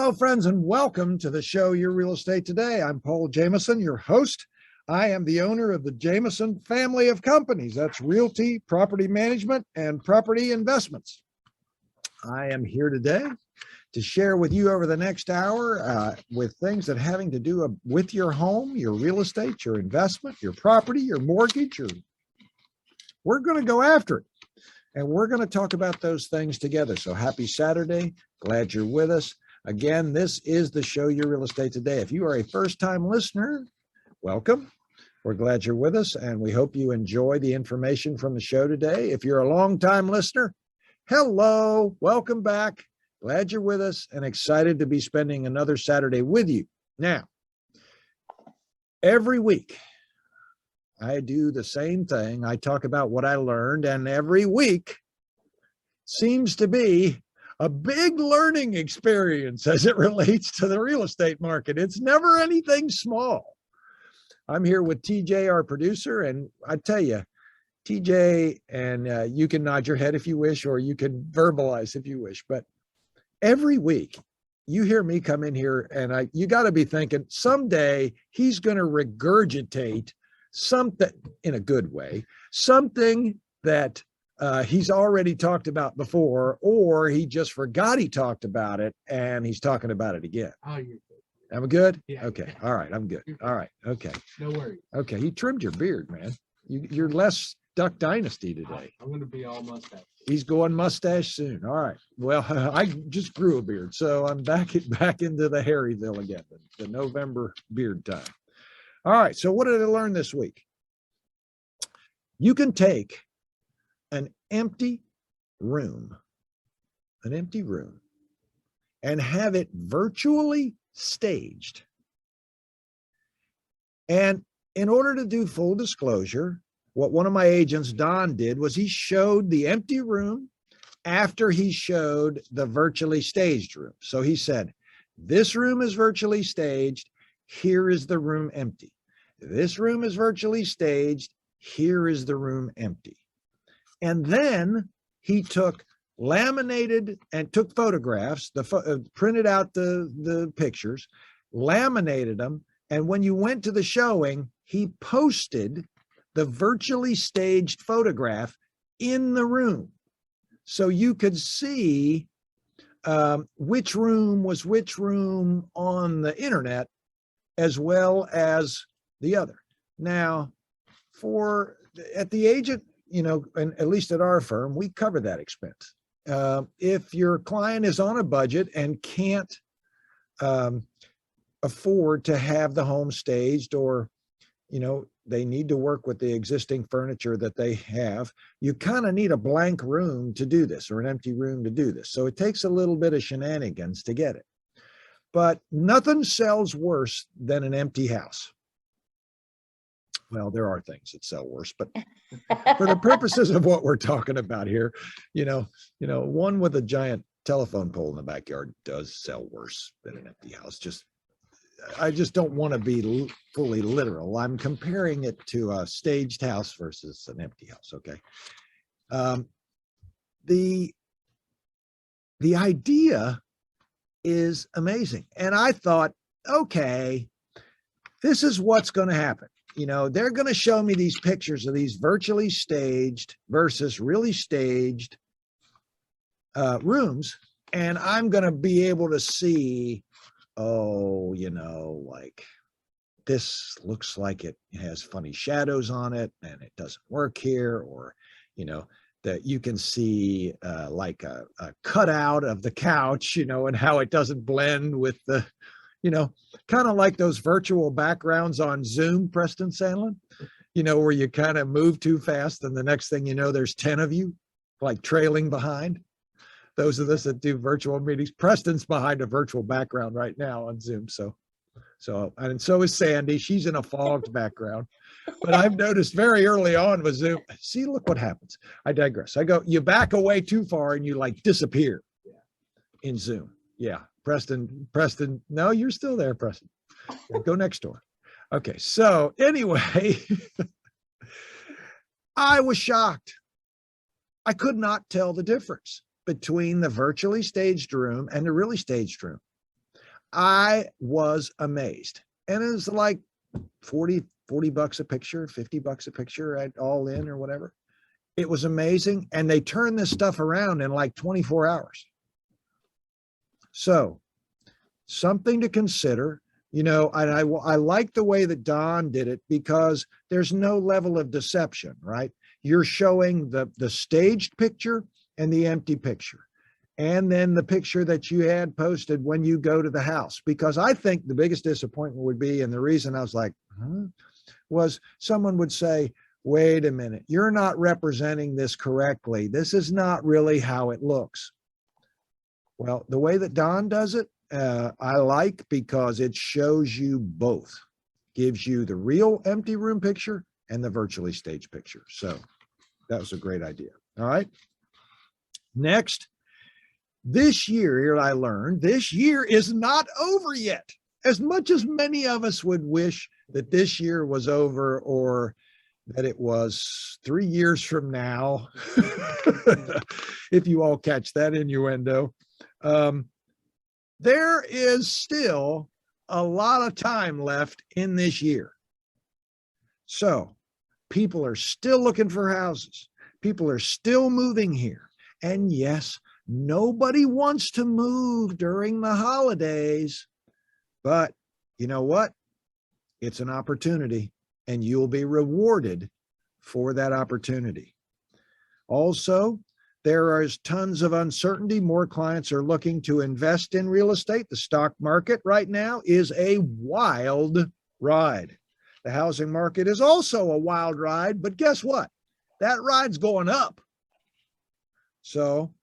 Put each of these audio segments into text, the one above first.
Hello, friends, and welcome to the show, Your Real Estate Today. I'm Paul Jameson, your host. I am the owner of the Jameson family of companies. That's realty, property management, and property investments. I am here today to share with you over the next hour with things that having to do with your home, your real estate, your investment, your property, your mortgage. We're going to go after it, and we're going to talk about those things together. So happy Saturday. Glad you're with us. Again, this is the show, Your Real Estate Today. If you are a first-time listener, welcome. We're glad you're with us, and we hope you enjoy the information from the show today. If you're a long-time listener, hello, welcome back. Glad you're with us and excited to be spending another Saturday with you. Now, every week, I do the same thing. I talk about what I learned, and every week seems to be a big learning experience as it relates to the real estate market. It's never anything small. I'm here with TJ, our producer, and I tell you, TJ, and you can nod your head if you wish, or you can verbalize if you wish, but every week you hear me come in here and you got to be thinking someday he's going to regurgitate something in a good way, something that he's already talked about before, or he just forgot he talked about it and he's talking about it again. Oh, you're good. I'm good? Yeah. Okay. All right. I'm good. All right. Okay. No worries. Okay. You trimmed your beard, man. You're less Duck Dynasty today. I'm going to be all mustache. He's going mustache soon. All right. Well, I just grew a beard, so I'm back into the Harryville again, the November beard time. All right. So what did I learn this week? You can take an empty room, and have it virtually staged. And in order to do full disclosure, what one of my agents, Don, did was he showed the empty room after he showed the virtually staged room. So he said, this room is virtually staged. Here is the room empty. This room is virtually staged. Here is the room empty. And then he took laminated and took photographs, printed out the pictures, laminated them. And when you went to the showing, he posted the virtually staged photograph in the room. So you could see which room was which room on the internet, as well as the other. Now, at the agent, and at least at our firm, we cover that expense. If your client is on a budget and can't afford to have the home staged, or, they need to work with the existing furniture that they have, you kind of need a blank room to do this, or an empty room to do this. So it takes a little bit of shenanigans to get it. But nothing sells worse than an empty house. Well, there are things that sell worse, but for the purposes of what we're talking about here, one with a giant telephone pole in the backyard does sell worse than an empty house. I just don't want to be fully literal. I'm comparing it to a staged house versus an empty house. Okay. The idea is amazing. And I thought, okay, this is what's going to happen. They're going to show me these pictures of these virtually staged versus really staged rooms. And I'm going to be able to see, like this looks like it has funny shadows on it and it doesn't work here, or, that you can see like a cutout of the couch, and how it doesn't blend with the, kind of like those virtual backgrounds on Zoom, Preston, Sandlin, where you kind of move too fast and the next thing you know, there's 10 of you like trailing behind. Those of us that do virtual meetings, Preston's behind a virtual background right now on Zoom. And so is Sandy. She's in a fogged background. But I've noticed very early on with Zoom, see, look what happens. I digress. I go, you back away too far and you like disappear in Zoom. Yeah. Preston, no, you're still there, Preston. Go next door. Okay. So anyway, I was shocked. I could not tell the difference between the virtually staged room and the really staged room. I was amazed. And it was like 40 bucks a picture, 50 bucks a picture at all in or whatever. It was amazing. And they turned this stuff around in like 24 hours. So something to consider. You know, and I like the way that Don did it because there's no level of deception, right? You're showing the staged picture and the empty picture, and then the picture that you had posted when you go to the house. Because I think the biggest disappointment would be, and the reason I was like, was someone would say, wait a minute, you're not representing this correctly. This is not really how it looks. Well, the way that Don does it, I like, because it shows you both, gives you the real empty room picture and the virtually staged picture. So that was a great idea. All right. Next, this year, here I learned, this year is not over yet. As much as many of us would wish that this year was over, or that it was 3 years from now, if you all catch that innuendo. There is still a lot of time left in this year. So people are still looking for houses. People are still moving here. And yes, nobody wants to move during the holidays. But you know what? It's an opportunity, and you'll be rewarded for that opportunity. Also, there is tons of uncertainty. More clients are looking to invest in real estate. The stock market right now is a wild ride. The housing market is also a wild ride, but guess what? That ride's going up. So,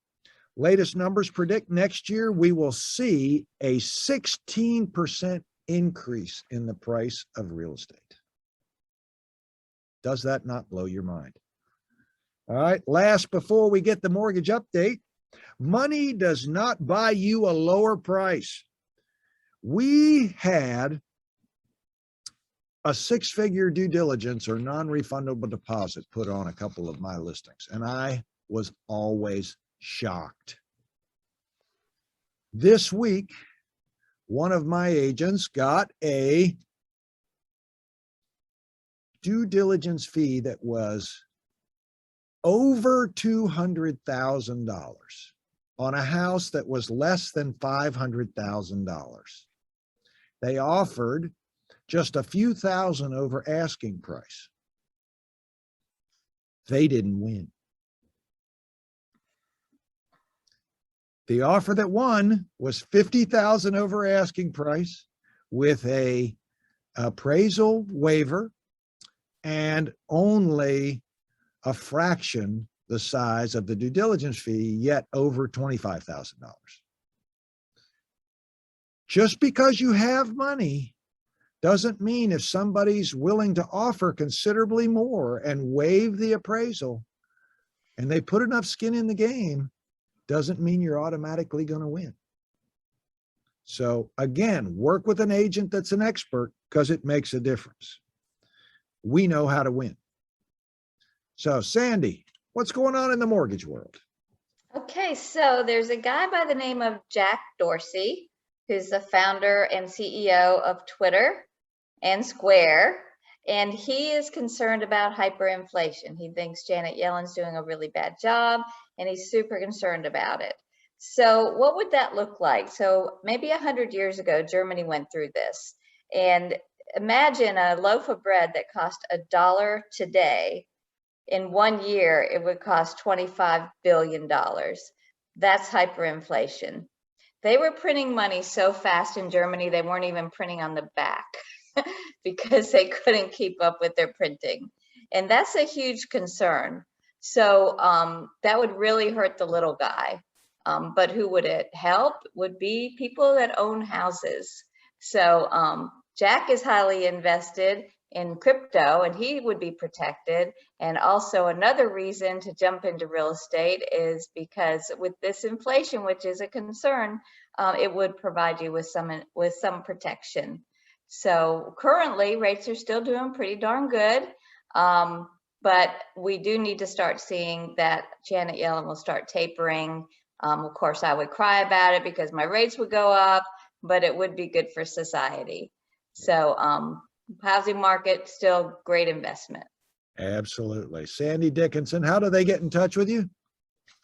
latest numbers predict next year we will see a 16% increase in the price of real estate. Does that not blow your mind? All right, last before we get the mortgage update, money does not buy you a lower price. We had a 6-figure due diligence or non-refundable deposit put on a couple of my listings, and I was always shocked. This week, one of my agents got a due diligence fee that was over $200,000 on a house that was less than $500,000. They offered just a few thousand over asking price. They didn't win. The offer that won was $50,000 over asking price with a appraisal waiver and only a fraction the size of the due diligence fee, yet over $25,000. Just because you have money doesn't mean if somebody's willing to offer considerably more and waive the appraisal and they put enough skin in the game, doesn't mean you're automatically going to win. So again, work with an agent that's an expert, because it makes a difference. We know how to win. So Sandy, what's going on in the mortgage world? Okay, so there's a guy by the name of Jack Dorsey, who's the founder and CEO of Twitter and Square, and he is concerned about hyperinflation. He thinks Janet Yellen's doing a really bad job, and he's super concerned about it. So what would that look like? So maybe 100 years ago, Germany went through this. And imagine a loaf of bread that cost $1 today. In 1 year, it would cost $25 billion. That's hyperinflation. They were printing money so fast in Germany, they weren't even printing on the back because they couldn't keep up with their printing. And that's a huge concern. So that would really hurt the little guy. But who would it help would be people that own houses. So Jack is highly invested in crypto, and he would be protected. And also another reason to jump into real estate is because with this inflation, which is a concern, it would provide you with some protection. So currently rates are still doing pretty darn good. But we do need to start seeing that Janet Yellen will start tapering. Of course, I would cry about it because my rates would go up, but it would be good for society. So housing market, still great investment. Absolutely. Sandy Dickinson, how do they get in touch with you?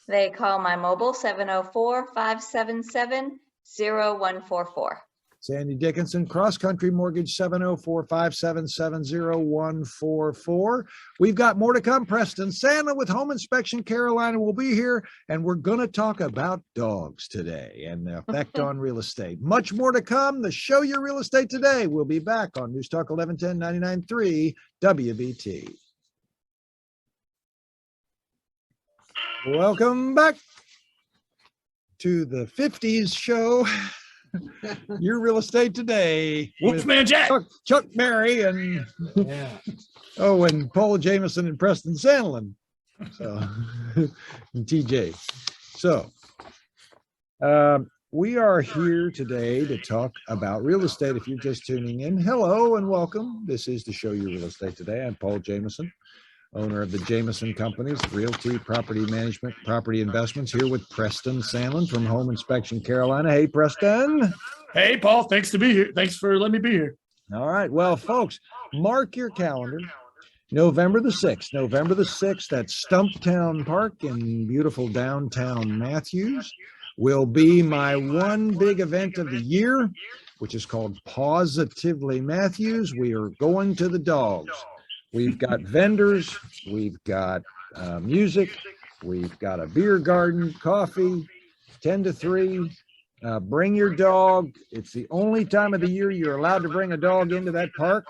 They call my mobile 704-577-0144. Sandy Dickinson, Cross Country Mortgage, 704-577-0144. We've got more to come. Preston Sandlin with Home Inspection Carolina will be here, and we're going to talk about dogs today and the effect on real estate. Much more to come. The Show Your Real Estate Today. We'll be back on News Talk 1110 99.3 WBT. Welcome back to the 50s show. Your Real Estate Today. Wolfman Jack. Chuck Berry and and Paul Jameson and Preston Sandlin. So and TJ. So we are here today to talk about real estate. If you're just tuning in, hello and welcome. This is the Show Your Real Estate Today. I'm Paul Jameson, owner of the Jameson Companies, Realty, Property Management, Property Investments, here with Preston Sandlin from Home Inspection Carolina. Hey, Preston. Hey, Paul. Thanks to be here. Thanks for letting me be here. All right. Well, folks, mark your calendar. November the 6th. November the 6th at Stumptown Park in beautiful downtown Matthews will be my one big event of the year, which is called Positively Matthews. We are going to the dogs. We've got vendors, we've got music, we've got a beer garden, coffee, 10 to 3. Bring your dog. It's the only time of the year you're allowed to bring a dog into that park.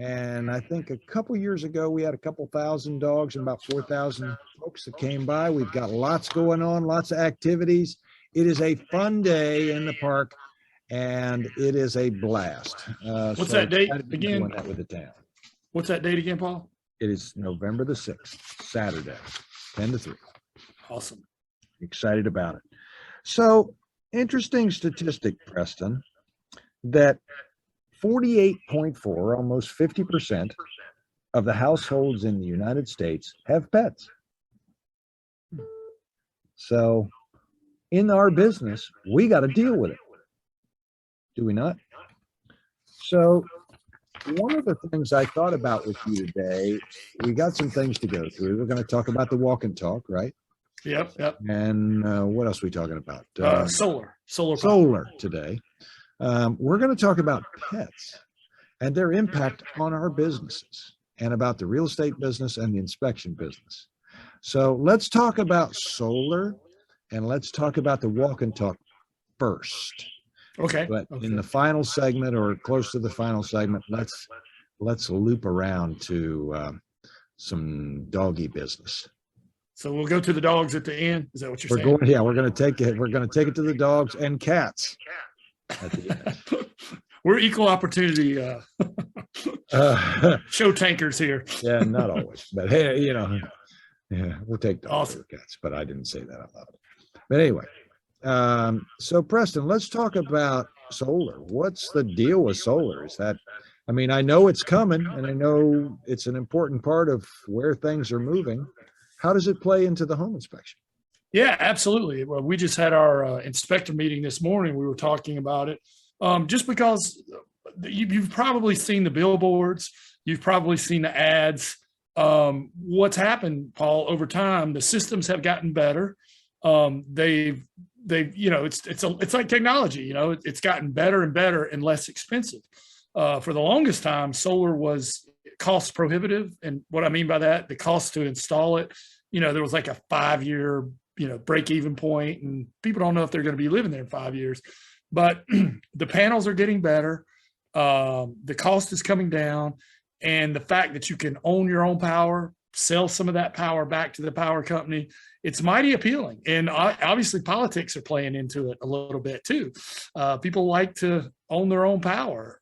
And I think a couple years ago, we had a couple thousand dogs and about 4,000 folks that came by. We've got lots going on, lots of activities. It is a fun day in the park, and it is a blast. What's that date again? Doing that with the town. What's that date again, Paul? It is November the 6th, Saturday, 10 to 3. Awesome. Excited about it. So, interesting statistic, Preston, that 48.4, almost 50% of the households in the United States have pets. So, in our business, we got to deal with it. Do we not? So, one of the things I thought about with you today, we got some things to go through. We're going to talk about the walk and talk, right? Yep. And what else are we talking about? Solar today. We're going to talk about pets and their impact on our businesses and about the real estate business and the inspection business. So let's talk about solar and let's talk about the walk and talk first. Okay. But in the final segment or close to the final segment, let's loop around to some doggy business. So we'll go to the dogs at the end. Is that what you're saying? We're going to take it. We're going to take it to the dogs and cats at the end. We're equal opportunity show tankers here. Yeah, not always, but hey, yeah, we'll take dogs or cats. But I didn't say that out loud. But anyway. So Preston, let's talk about solar. What's the deal with solar? Is that, I mean, I know it's coming and I know it's an important part of where things are moving. How does it play into the home inspection? Yeah, absolutely. Well, we just had our inspector meeting this morning. We were talking about it just because you've probably seen the billboards. You've probably seen the ads. What's happened, Paul, over time, the systems have gotten better. It's like technology, it's gotten better and better and less expensive. For the longest time, solar was cost prohibitive. And what I mean by that, the cost to install it, there was like a 5-year, break even point, and people don't know if they're going to be living there in 5 years, but the panels are getting better. The cost is coming down, and the fact that you can own your own power, sell some of that power back to the power company, it's mighty appealing. And obviously politics are playing into it a little bit too. People like to own their own power.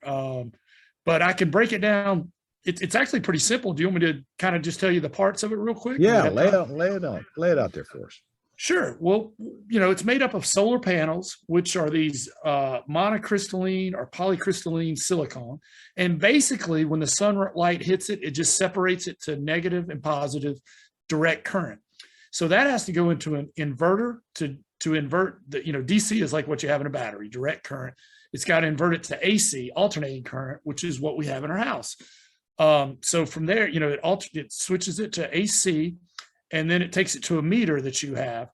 But I can break it down. It's actually pretty simple. Do you want me to kind of just tell you the parts of it real quick? Yeah, lay it out there for us. Sure. Well, it's made up of solar panels, which are these monocrystalline or polycrystalline silicon. And basically, when the sunlight hits it, it just separates it to negative and positive direct current. So that has to go into an inverter to to invert the, DC is like what you have in a battery, direct current. It's got to invert it to AC, alternating current, which is what we have in our house. So from there, it switches it to AC, and then it takes it to a meter that you have.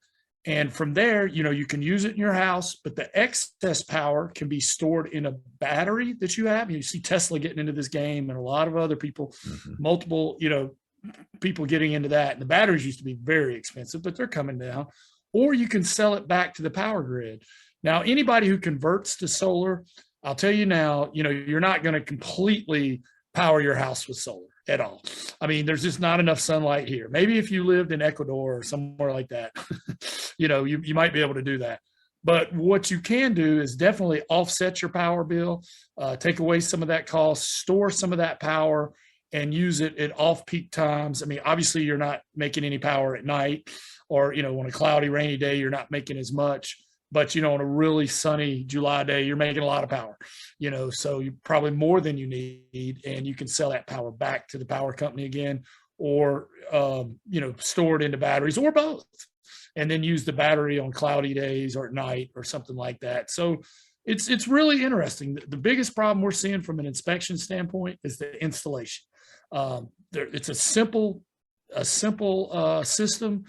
And from there, you can use it in your house, but the excess power can be stored in a battery that you have. You see Tesla getting into this game, and a lot of other people, multiple, people getting into that. And the batteries used to be very expensive, but they're coming down. Or you can sell it back to the power grid. Now, anybody who converts to solar, I'll tell you now, you're not going to completely power your house with solar at all. I mean, there's just not enough sunlight here. Maybe if you lived in Ecuador or somewhere like that, you might be able to do that. But what you can do is definitely offset your power bill, take away some of that cost, store some of that power, and use it at off-peak times. I mean, obviously, you're not making any power at night, or, on a cloudy, rainy day, you're not making as much. But, on a really sunny July day, you're making a lot of power, so you probably more than you need, and you can sell that power back to the power company again, or, store it into batteries, or both, and then use the battery on cloudy days or at night or something like that. So it's really interesting. The biggest problem we're seeing from an inspection standpoint is the installation. It's a simple system,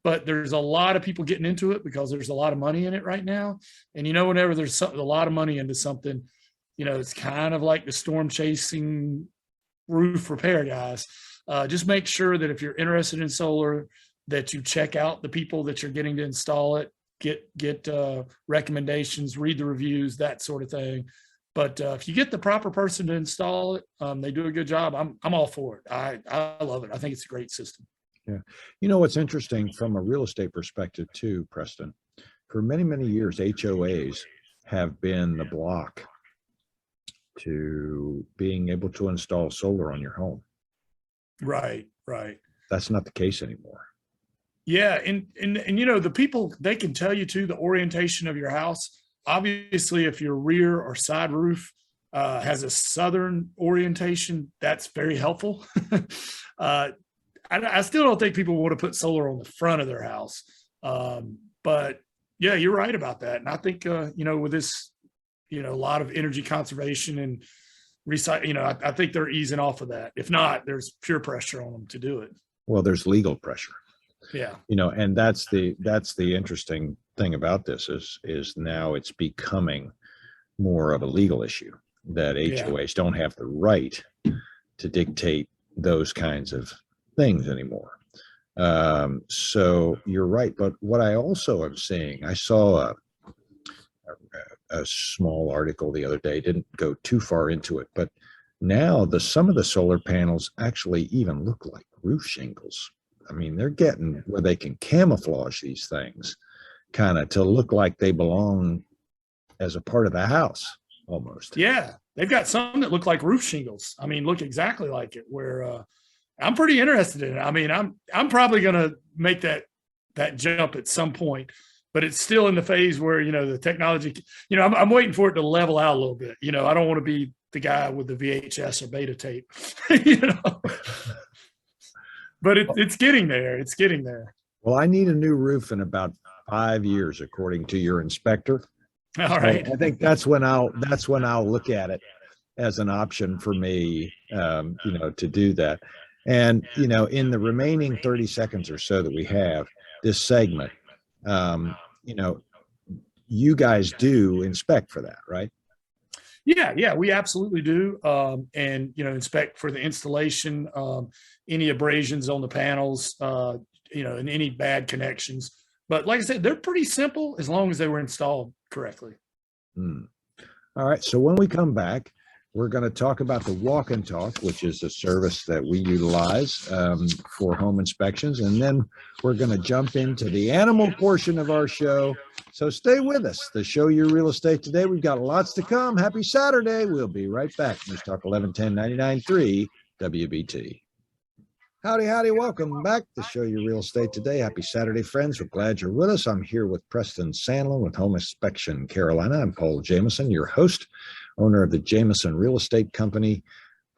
but there's a lot of people getting into it because there's a lot of money in it right now. And whenever there's a lot of money into something, it's kind of like the storm chasing roof repair guys. Just make sure that if you're interested in solar, that you check out the people that you're getting to install it, get recommendations, read the reviews, that sort of thing. But if you get the proper person to install it, they do a good job. I'm all for it. I love it. I think it's a great system. Yeah. What's interesting from a real estate perspective too, Preston, for many, many years, HOAs have been the block to being able to install solar on your home. Right. That's not the case anymore. Yeah. And the people, they can tell you too, the orientation of your house. Obviously, if your rear or side roof has a southern orientation, that's very helpful. I still don't think people want to put solar on the front of their house. But yeah, you're right about that. And I think, with this, a lot of energy conservation and recycle, I think they're easing off of that. If not, there's peer pressure on them to do it. Well, there's legal pressure. Yeah. And that's the interesting thing about this is now it's becoming more of a legal issue that HOAs don't have the right to dictate those kinds of things anymore. So you're right. But what I also am seeing, I saw a small article the other day, didn't go too far into it, but now some of the solar panels actually even look like roof shingles. I mean, they're getting where they can camouflage these things kind of to look like they belong as a part of the house almost. Yeah. They've got some that look like roof shingles. I mean, look exactly like it, where I'm pretty interested in it. I mean, I'm probably going to make that jump at some point, but it's still in the phase where, the technology, I'm waiting for it to level out a little bit. I don't want to be the guy with the VHS or beta tape, but it's getting there. It's getting there. Well, I need a new roof in about 5 years, according to your inspector. All right. I think that's when I'll look at it as an option for me, to do that. And, in the remaining 30 seconds or so that we have this segment, you guys do inspect for that, right? Yeah, we absolutely do. And, inspect for the installation, any abrasions on the panels, and any bad connections. But like I said, they're pretty simple as long as they were installed correctly. All right. So when we come back, we're going to talk about the walk and talk, which is a service that we utilize for home inspections. And then we're going to jump into the animal portion of our show. So stay with us. The Show Your Real Estate today. We've got lots to come. Happy Saturday. We'll be right back. News Talk 1110 99.3 WBT. Howdy. Welcome back to Show Your Real Estate today. Happy Saturday, friends. We're glad you're with us. I'm here with Preston Sandlin with Home Inspection Carolina. I'm Paul Jameson, your host, owner of the Jameson Real Estate Company,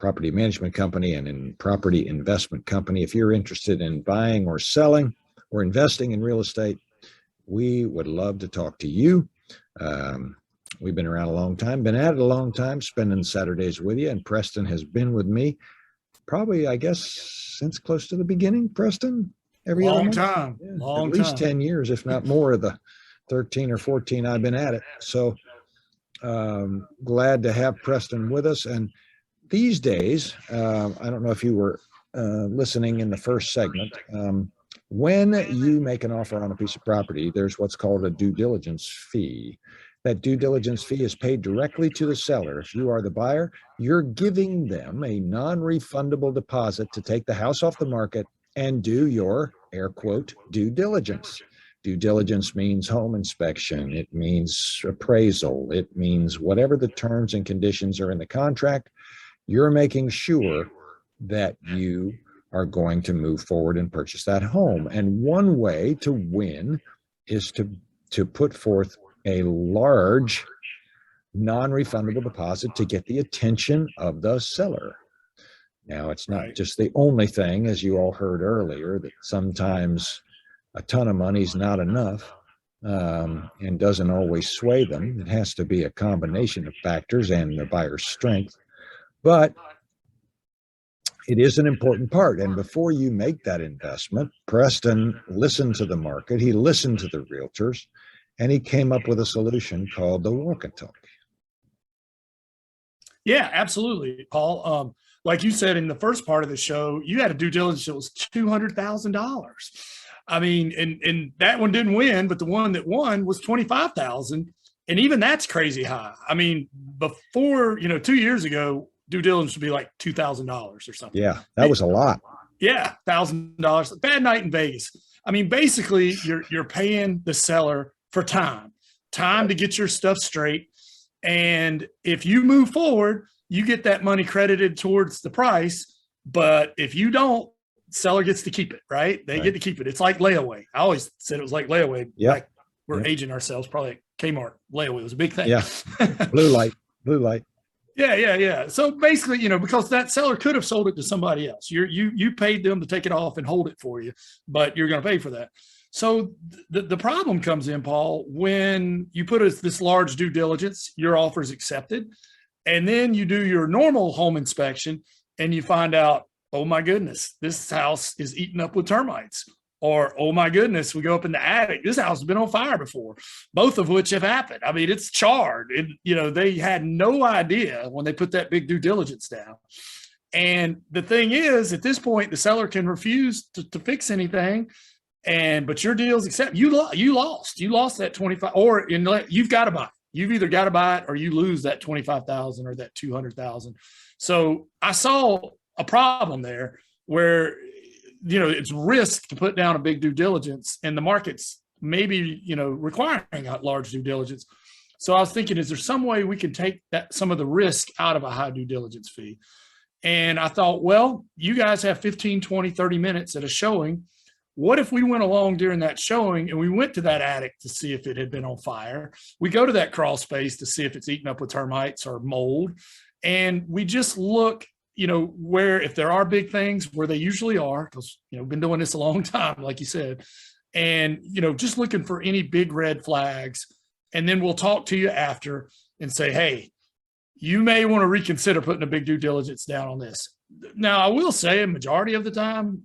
property management company, and in property investment company. If you're interested in buying or selling or investing in real estate, we would love to talk to you. We've been around a long time, been at it a long time, spending Saturdays with you. And Preston has been with me probably, I guess, since close to the beginning. Preston, every other Long month? time, Yeah, long at least time. 10 years, if not more, of the 13 or 14 I've been at it. So glad to have Preston with us. And these days, I don't know if you were listening in the first segment. When you make an offer on a piece of property, there's what's called a due diligence fee. That due diligence fee is paid directly to the seller. If you are the buyer, you're giving them a non-refundable deposit to take the house off the market and do your, air quote, due diligence. Due diligence means home inspection. It means appraisal. It means whatever the terms and conditions are in the contract. You're making sure that you are going to move forward and purchase that home. And one way to win is to put forth a large non-refundable deposit to get the attention of the seller. Now, it's not Right. just the only thing, as you all heard earlier, that sometimes a ton of money is not enough and doesn't always sway them. It has to be a combination of factors and the buyer's strength. But it is an important part. And before you make that investment, Preston listened to the market, he listened to the realtors, and he came up with a solution called the walk and talk. Yeah, absolutely, Paul. Like you said in the first part of the show, you had a due diligence that was $200,000. I mean, and that one didn't win, but the one that won was 25,000, and even that's crazy high. I mean, before 2 years ago, due diligence would be like $2,000 or something. Yeah, that was a lot. Yeah, $1,000. Bad night in Vegas. I mean, basically, you're paying the seller for time to get your stuff straight. And if you move forward, you get that money credited towards the price. But if you don't, seller gets to keep it, right? They get to keep it. It's like layaway. I always said it was like layaway. Yeah. Like we're aging ourselves, probably at Kmart. Layaway was a big thing. Yeah. Blue light. Yeah. So basically, because that seller could have sold it to somebody else. You paid them to take it off and hold it for you, but you're going to pay for that. So the problem comes in, Paul, when you put this large due diligence, your offer is accepted, and then you do your normal home inspection and you find out, oh my goodness, this house is eaten up with termites. Or, oh my goodness, we go up in the attic, this house has been on fire before, both of which have happened. I mean, it's charred. They had no idea when they put that big due diligence down. And the thing is, at this point, the seller can refuse to fix anything. But your deal's accepted. You lost that 25, or you've got to buy it. You've either got to buy it or you lose that 25,000 or that 200,000. So I saw a problem there where, it's risk to put down a big due diligence, and the market's maybe, requiring a large due diligence. So I was thinking, is there some way we can take some of the risk out of a high due diligence fee? And I thought, well, you guys have 15, 20, 30 minutes at a showing. What if we went along during that showing and we went to that attic to see if it had been on fire? We go to that crawl space to see if it's eaten up with termites or mold. And we just look, where, if there are big things, where they usually are, because, been doing this a long time, like you said, and, just looking for any big red flags. And then we'll talk to you after and say, hey, you may want to reconsider putting a big due diligence down on this. Now, I will say a majority of the time,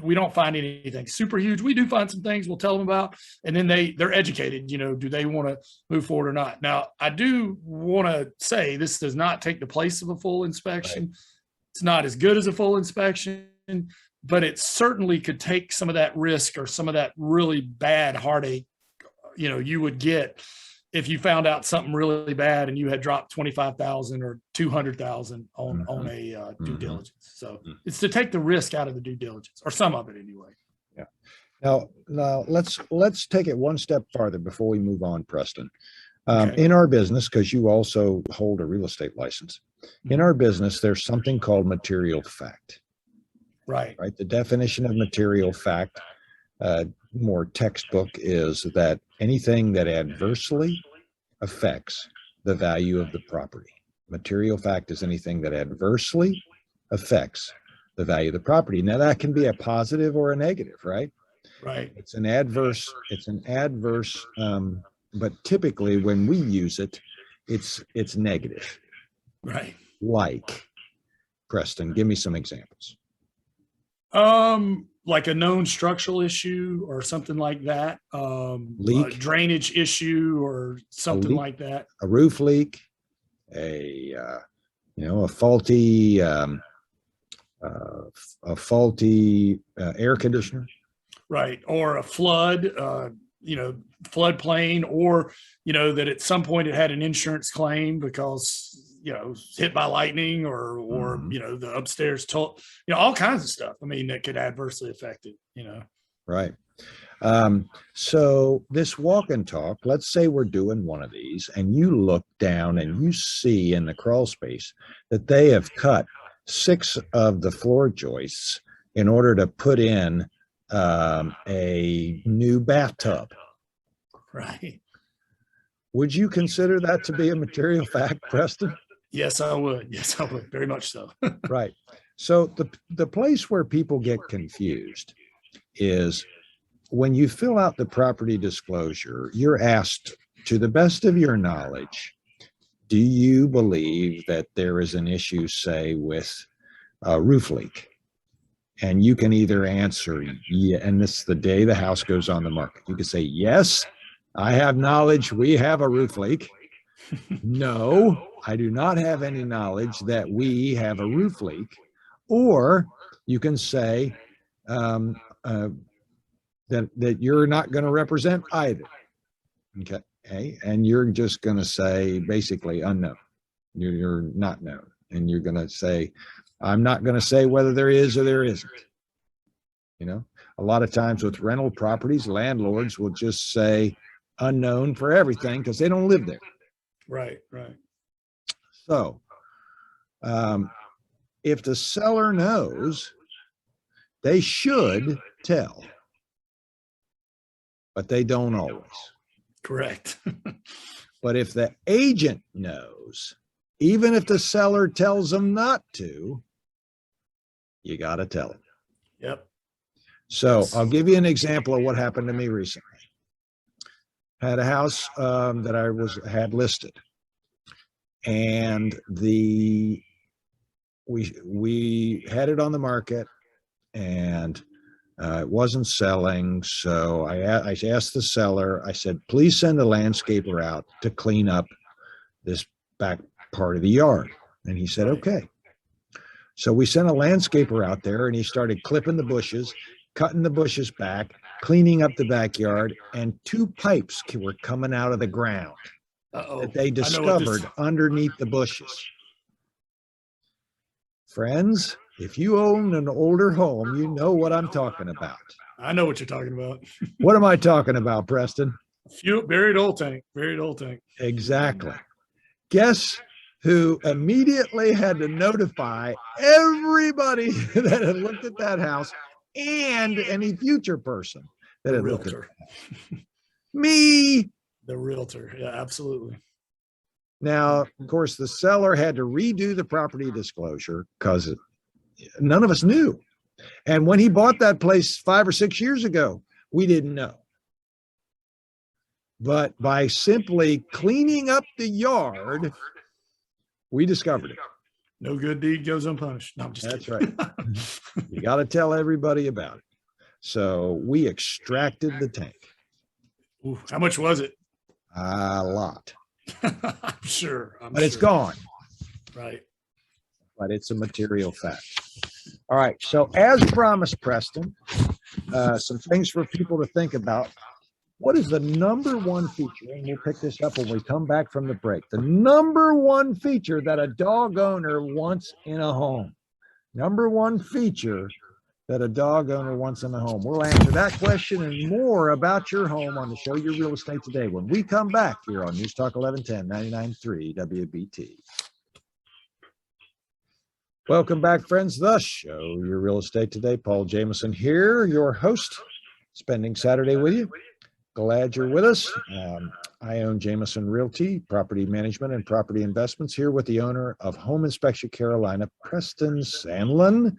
we don't find anything super huge. We do find some things we'll tell them about, and then they're educated, do they want to move forward or not? Now, I do want to say this does not take the place of a full inspection. Right. It's not as good as a full inspection, but it certainly could take some of that risk or some of that really bad heartache, you would get if you found out something really bad and you had dropped 25,000 or 200,000 on a due diligence. So it's to take the risk out of the due diligence, or some of it anyway. Yeah. Now let's take it one step farther before we move on, Preston. Okay. In our business, because you also hold a real estate license, in our business, there's something called material fact. Right. The definition of material fact, more textbook, is that anything that adversely affects the value of the property. Material fact is anything that adversely affects the value of the property. Now, that can be a positive or a negative, right? Right. It's an adverse, but typically when we use it, it's negative. Right. Like, Preston, give me some examples. Like a known structural issue or something like that. Leak. A drainage issue or something leak. like that. A roof leak, a faulty air conditioner. Right. Or a flood, floodplain, or, that at some point it had an insurance claim because, hit by lightning or, the upstairs told, all kinds of stuff. I mean, that could adversely affect it, Right. So this walk and talk, let's say we're doing one of these and you look down and you see in the crawl space that they have cut 6 of the floor joists in order to put in a new bathtub. Right. Would you consider that to be a material fact, Preston? Yes, I would. Yes, I would. Very much so. Right. So the place where people get confused is when you fill out the property disclosure, you're asked, to the best of your knowledge, do you believe that there is an issue, say, with a roof leak? And you can either answer, yeah, and this is the day the house goes on the market. You can say, yes, I have knowledge we have a roof leak. No, I do not have any knowledge that we have a roof leak. Or you can say that you're not going to represent either. Okay. And you're just going to say basically unknown. You're not known. And you're going to say, I'm not going to say whether there is or there isn't. A lot of times with rental properties, landlords will just say unknown for everything because they don't live there. Right, right. So if the seller knows, they should tell, but they don't always. Correct. But if the agent knows, even if the seller tells them not to, you got to tell them. Yep. So Yes. I'll give you an example of what happened to me recently. Had a house that I had listed, and we had it on the market, and it wasn't selling. So I asked the seller, I said, please send a landscaper out to clean up this back part of the yard. And he said, okay. So we sent a landscaper out there, and he started clipping the bushes, cutting the bushes back, cleaning up the backyard, and 2 pipes were coming out of the ground that they discovered underneath the bushes. Friends, if you own an older home, you know what I'm talking about. I know what you're talking about. What am I talking about, Preston? Buried oil tank. Exactly. Guess who immediately had to notify everybody that had looked at that house and any future person that had looked at it? Me. The realtor. Yeah, absolutely. Now, of course, the seller had to redo the property disclosure because none of us knew. And when he bought that place 5 or 6 years ago, we didn't know. But by simply cleaning up the yard, we discovered it. No good deed goes unpunished. No, I'm just kidding. That's right. You got to tell everybody about it. So we extracted the tank. Ooh, how much was it? A lot. I'm sure. But it's gone. Right. But it's a material fact. All right. So as promised, Preston, some things for people to think about. What is the number one feature? And we'll pick this up when we come back from the break. The number one feature that a dog owner wants in a home. Number one feature that a dog owner wants in a home. We'll answer that question and more about your home on the show Your Real Estate Today when we come back here on News Talk 1110 99.3 WBT. Welcome back, friends. The show Your Real Estate Today. Paul Jameson here, your host, spending Saturday with you. Glad you're with us. I own Jameson Realty, property management and property investments, here with the owner of Home Inspection Carolina, Preston Sandlin.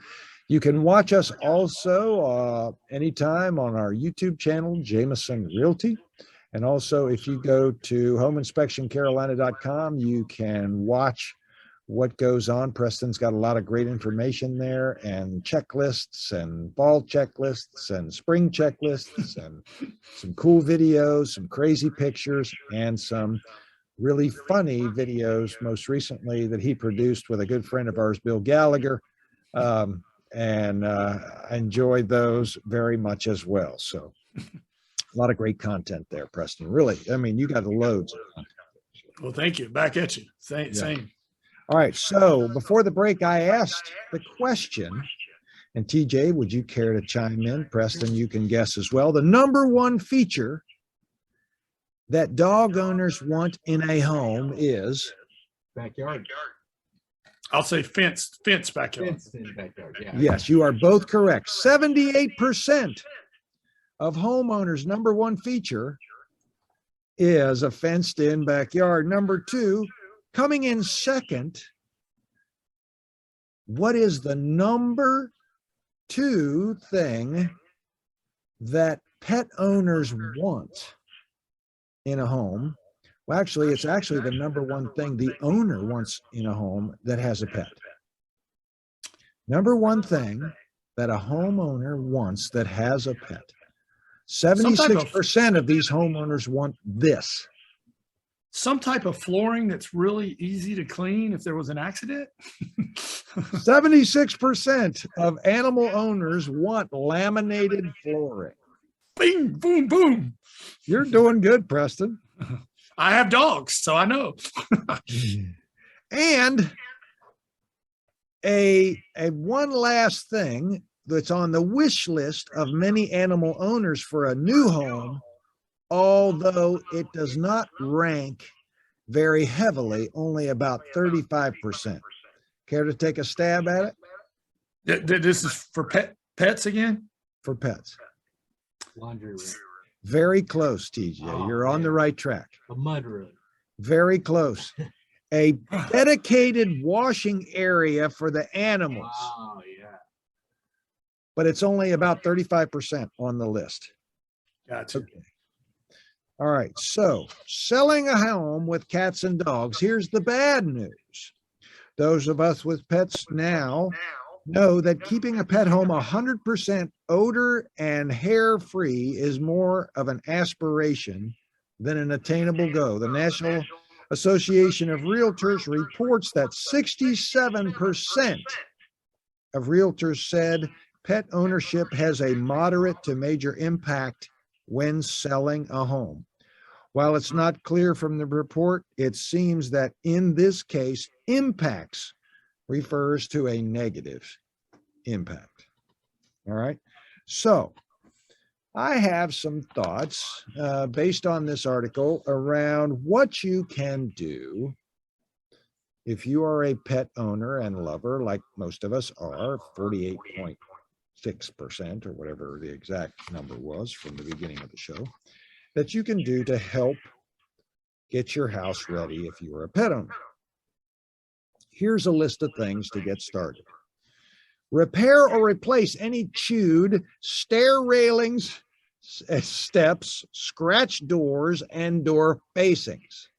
You can watch us also anytime on our YouTube channel, Jameson Realty. And also, if you go to homeinspectioncarolina.com, you can watch what goes on. Preston's got a lot of great information there, and checklists and fall checklists and spring checklists and some cool videos, some crazy pictures, and some really funny videos, most recently that he produced with a good friend of ours, Bill Gallagher. I enjoyed those very much as well. So a lot of great content there, Preston. Really, I mean, you got loads of content. Well, thank you. Back at you. Same. Yeah. Same. All right. So before the break, I asked the question, and TJ, would you care to chime in? Preston, you can guess as well. The number one feature that dog owners want in a home is Backyard. I'll say fenced backyard. Fenced in backyard. Yeah. yes, you are both correct. 78% of homeowners' number one feature is a fenced in backyard. Number two, coming in second, what is the number two thing that pet owners want in a home? Well, actually, it's actually the number one thing the owner wants in a home that has a pet. Number one thing that a homeowner wants that has a pet. 76% of these homeowners want this. Some type of flooring that's really easy to clean if there was an accident. 76% of animal owners want laminated flooring. Bing, boom, boom. You're doing good, Preston. I have dogs, so I know. And a one last thing that's on the wish list of many animal owners for a new home, although it does not rank very heavily, only about 35%. Care to take a stab at it? This is for pets again? For pets. Laundry room. Very close, TJ. Oh, You're on the man. right track. A mud room. Very close. A dedicated washing area for the animals, Oh, yeah. but it's only about 35% on the list. Gotcha. Okay. All right. So selling a home with cats and dogs. Here's the bad news. Those of us with pets now know that keeping a pet home 100% odor and hair free is more of an aspiration than an attainable goal. The National Association of Realtors reports that 67% of realtors said pet ownership has a moderate to major impact when selling a home. While it's not clear from the report, it seems that in this case, impacts refers to a negative impact. All right. So I have some thoughts based on this article around what you can do if you are a pet owner and lover, like most of us are, 48.6% or whatever the exact number was from the beginning of the show, that you can do to help get your house ready if you are a pet owner. Here's a list of things to get started. Repair or replace any chewed stair railings, steps, scratch doors, and door facings.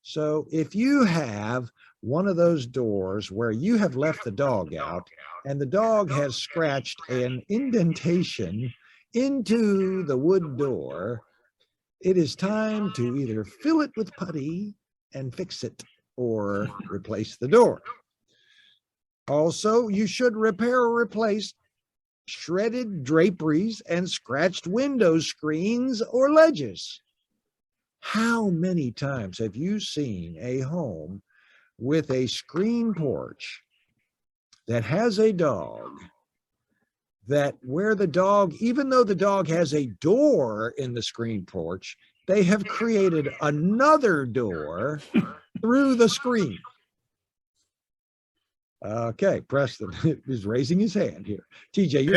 So if you have one of those doors where you have left the dog out and the dog has scratched an indentation into the wood door, it is time to either fill it with putty and fix it or replace the door. Also, you should repair or replace shredded draperies and scratched window screens or ledges. How many times have you seen a home with a screen porch that has a dog, that where the dog, even though the dog has a door in the screen porch, they have created another door through the screen? Okay, Preston is raising his hand here. TJ, you're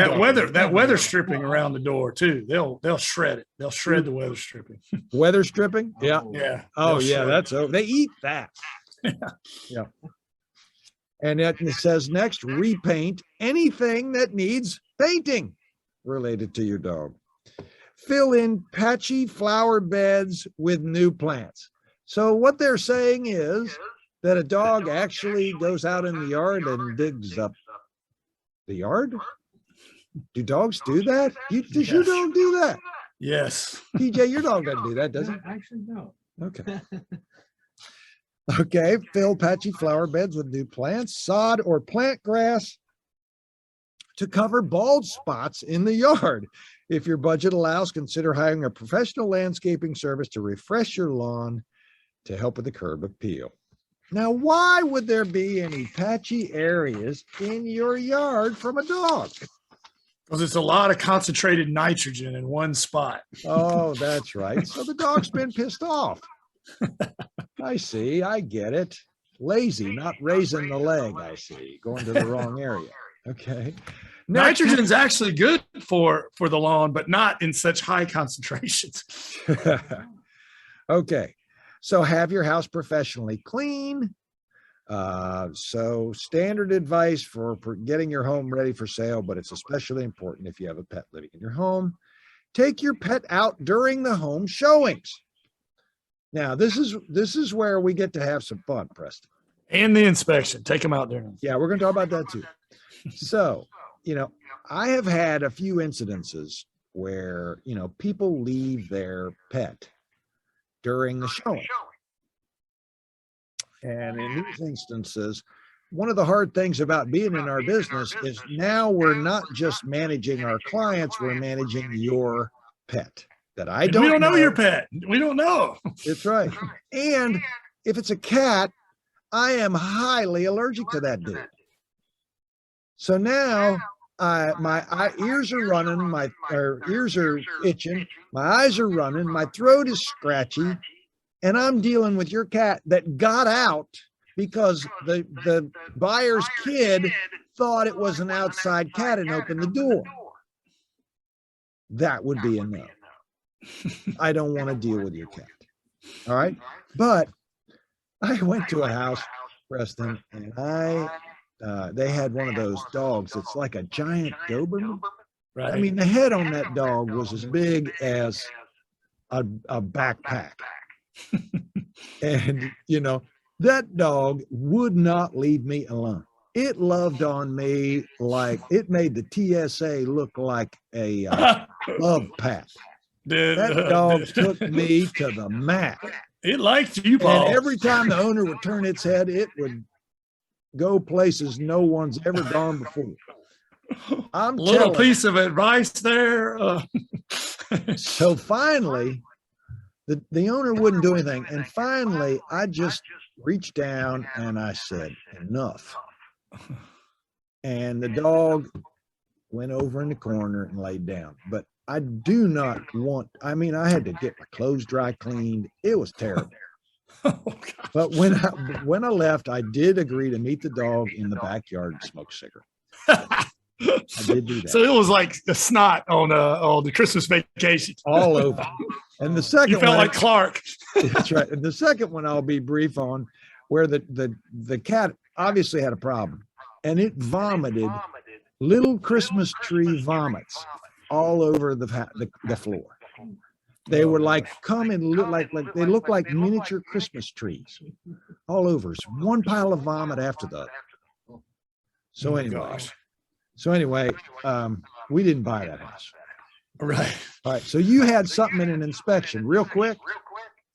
That weather stripping around the door too. They'll shred it. They'll shred the weather stripping. weather stripping. Yeah. Yeah. Oh they'll yeah, shred that's they eat that. Yeah. And it says next, repaint anything that needs painting related to your dog. Fill in patchy flower beds with new plants. So what they're saying is that a dog actually goes out in the yard and digs up the yard. Do dogs do that? Does your Yes. dog do that? Yes. TJ, your dog doesn't do that, does it? Actually, no. Okay. Okay. Fill patchy flower beds with new plants, sod or plant grass to cover bald spots in the yard. If your budget allows, consider hiring a professional landscaping service to refresh your lawn to help with the curb appeal. Now, why would there be any patchy areas in your yard from a dog? Because it's a lot of concentrated nitrogen in one spot. Oh, that's right. So the dog's been pissed off. I see. I get it. Lazy, not raising the leg. I see. Going to the wrong area. Okay. Next- Nitrogen's actually good for the lawn, but not in such high concentrations. Okay. So have your house professionally clean. So standard advice for getting your home ready for sale, but it's especially important if you have a pet living in your home. Take your pet out during the home showings. Now, this is where we get to have some fun, Preston. And the inspection. Take them out there. Yeah, we're going to talk about that too. So, I have had a few incidences where, people leave their pet during the showing. And in these instances, one of the hard things about being in our business is now we're not just managing our clients, we're managing your pet that I We don't don't know your pet. We don't know. That's right. And if it's a cat, I am highly allergic to that dude. So now my ears are running, my ears are itching, my eyes are running, my throat is scratchy, and I'm dealing with your cat that got out because the buyer's kid thought it was an outside cat and opened the door. That would be a no. I don't want to deal with your cat. All right. But I went to a house, Preston, and they had one of those dogs. It's like a giant Doberman. Right. I mean, the head on that dog was as big as a backpack. And, that dog would not leave me alone. It loved on me like it made the TSA look like a love pat. That dog took me to the mat. It liked you, Paul. And every time the owner would turn its head, it would go places no one's ever gone before. I'm little telling piece of advice there. you. So finally, the owner wouldn't do anything. And finally, I just reached down and I said, enough. And the dog went over in the corner and laid down. But I do not want, I had to get my clothes dry cleaned. It was terrible. But when I left, I did agree to meet the dog in the backyard and smoke a cigarette. I did do that. So it was like the snot on the Christmas vacation. All over. And the second You felt one, like Clark. that's right. And the second one I'll be brief on, where the cat obviously had a problem, and it vomited little Christmas tree vomits all over the floor. They were like they look like miniature Christmas trees all over. It's one pile of vomit after the other. So anyway, we didn't buy that house. Right. All right. So you had something in an inspection real quick.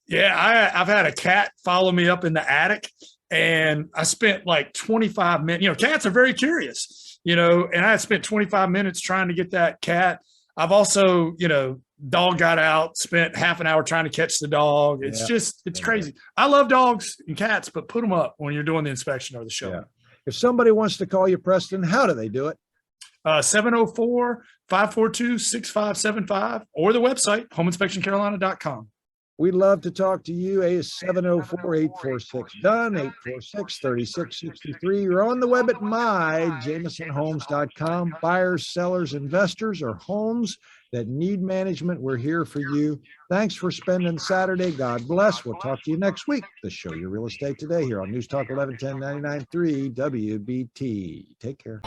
Yeah, I've had a cat follow me up in the attic, and I spent like 25 minutes. Cats are very curious, and I spent 25 minutes trying to get that cat. I've also, dog got out, spent half an hour trying to catch the dog. It's crazy. I love dogs and cats, but put them up when you're doing the inspection or the show. Yeah. If somebody wants to call you, Preston, how do they do it? 704-542-6575 or the website, homeinspectioncarolina.com. We'd love to talk to you. A is 704-846-DONE, 846-3663. You're on the web at myjamesonhomes.com. Buyers, sellers, investors, or homes that need management, we're here for you. Thanks for spending Saturday. God bless. We'll talk to you next week. The Show Your Real Estate Today here on News Talk 1110 99.3 WBT. Take care.